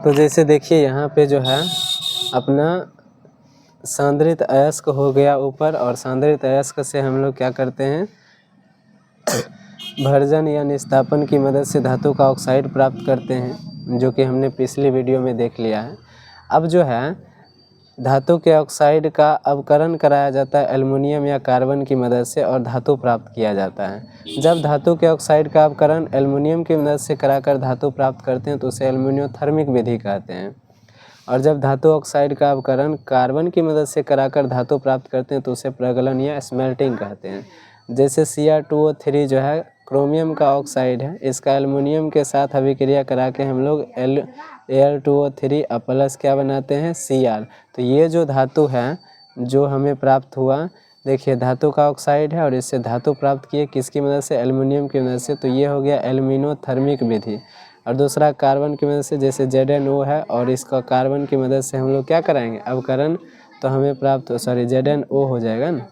तो जैसे देखिए यहाँ पे जो है अपना सांद्रित अयस्क हो गया ऊपर, और सांद्रित अयस्क से हम लोग क्या करते हैं, भर्जन या निस्तापन की मदद से धातु का ऑक्साइड प्राप्त करते हैं, जो कि हमने पिछली वीडियो में देख लिया है। अब जो है धातु के ऑक्साइड का अवकरण कराया जाता है एल्युमिनियम या कार्बन की मदद से, और धातु प्राप्त किया जाता है। जब धातु के ऑक्साइड का अवकरण एल्युमिनियम की मदद से कराकर धातु प्राप्त करते हैं तो उसे एल्युमिनियोथर्मिक विधि कहते हैं। और जब धातु ऑक्साइड का अवकरण कार्बन की मदद से कराकर धातु प्राप्त करते हैं तो उसे प्रगलन या स्मेल्टिंग कहते हैं। जैसे Cr2O3 जो है क्रोमियम का ऑक्साइड है, इसका एल्युमिनियम के साथ अभिक्रिया करा के हम लोग Al2O3 प्लस क्या बनाते हैं, Cr। तो ये जो धातु है जो हमें प्राप्त हुआ, देखिए धातु का ऑक्साइड है और इससे धातु प्राप्त किए किसकी मदद से, एल्युमिनियम की मदद से, तो ये हो गया एल्युमिनोथर्मिक विधि। और दूसरा कार्बन की मदद से, जैसे ZnO है और इसका कार्बन की मदद से हम लोग क्या कराएंगे अवकरण, तो हमें प्राप्त ZnO हो जाएगा ना,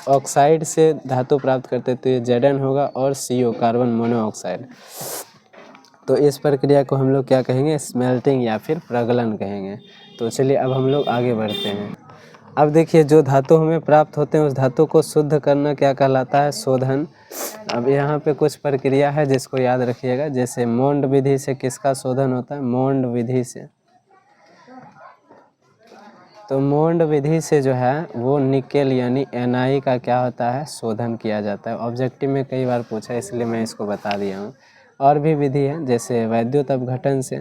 ऑक्साइड से धातु प्राप्त करते तो ये Zn होगा, और CO कार्बन मोनोऑक्साइड। तो इस प्रक्रिया को हम लोग क्या कहेंगे, स्मेल्टिंग या फिर प्रगलन कहेंगे। तो चलिए अब हम लोग आगे बढ़ते हैं। अब देखिए जो धातु हमें प्राप्त होते हैं उस धातु को शुद्ध करना क्या कहलाता है, शोधन। अब यहाँ पे कुछ प्रक्रिया है जिसको याद रखिएगा। जैसे मोंड विधि से किसका शोधन होता है, मोंड विधि से। तो मोंड विधि से जो है वो निकेल यानी Na का क्या होता है, शोधन किया जाता है। ऑब्जेक्टिव में कई बार पूछा इसलिए मैं इसको बता दिया हूँ। और भी विधि है, जैसे वैद्युत अपघटन से,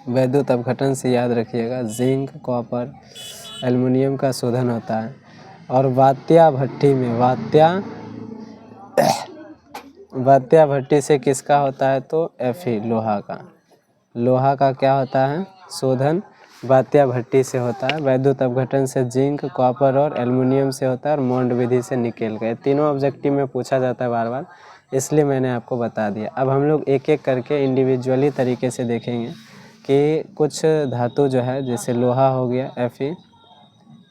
वैद्युत अपघटन से याद रखिएगा जिंक, कॉपर, एल्युमिनियम का शोधन होता है। और वात्या भट्टी में, वात्या भट्टी से किसका होता है, तो Fe लोहा का क्या होता है शोधन, वात्या भट्टी से होता है। वैद्युत अपघटन से जिंक, कॉपर और एल्युमिनियम से होता है, और मोंड विधि से निकेल का। तीनों ऑब्जेक्टिव में पूछा जाता है बार बार, इसलिए मैंने आपको बता दिया। अब हम लोग एक एक करके इंडिविजुअली तरीके से देखेंगे कि कुछ धातु जो है, जैसे लोहा हो गया Fe,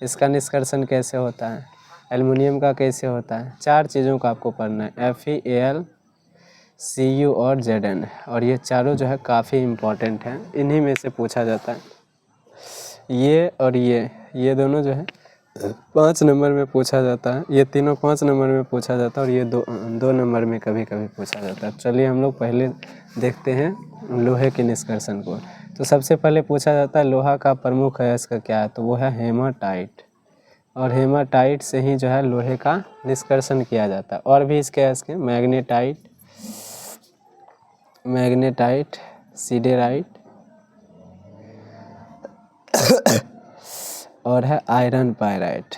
इसका निष्कर्षण कैसे होता है, एल्युमिनियम का कैसे होता है। 4 चीज़ों का आपको पढ़ना है, Fe, Al, Cu और Zn। और ये चारों जो है काफ़ी इम्पोर्टेंट हैं, इन्हीं में से पूछा जाता है। ये और ये दोनों जो है 5 नंबर में पूछा जाता है, ये तीनों 5 नंबर में पूछा जाता है, और ये दो नंबर में कभी कभी पूछा जाता है। चलिए हम लोग पहले देखते हैं लोहे के निष्कर्षण को। तो सबसे पहले पूछा जाता है लोहा का प्रमुख अयस्क क्या है, तो वो है हेमाटाइट। और हेमाटाइट से ही जो है लोहे का निष्कर्षण किया जाता है। और भी इसके अयस्क हैं, मैग्नेटाइट, सिडेराइट और है आयरन पायराइट।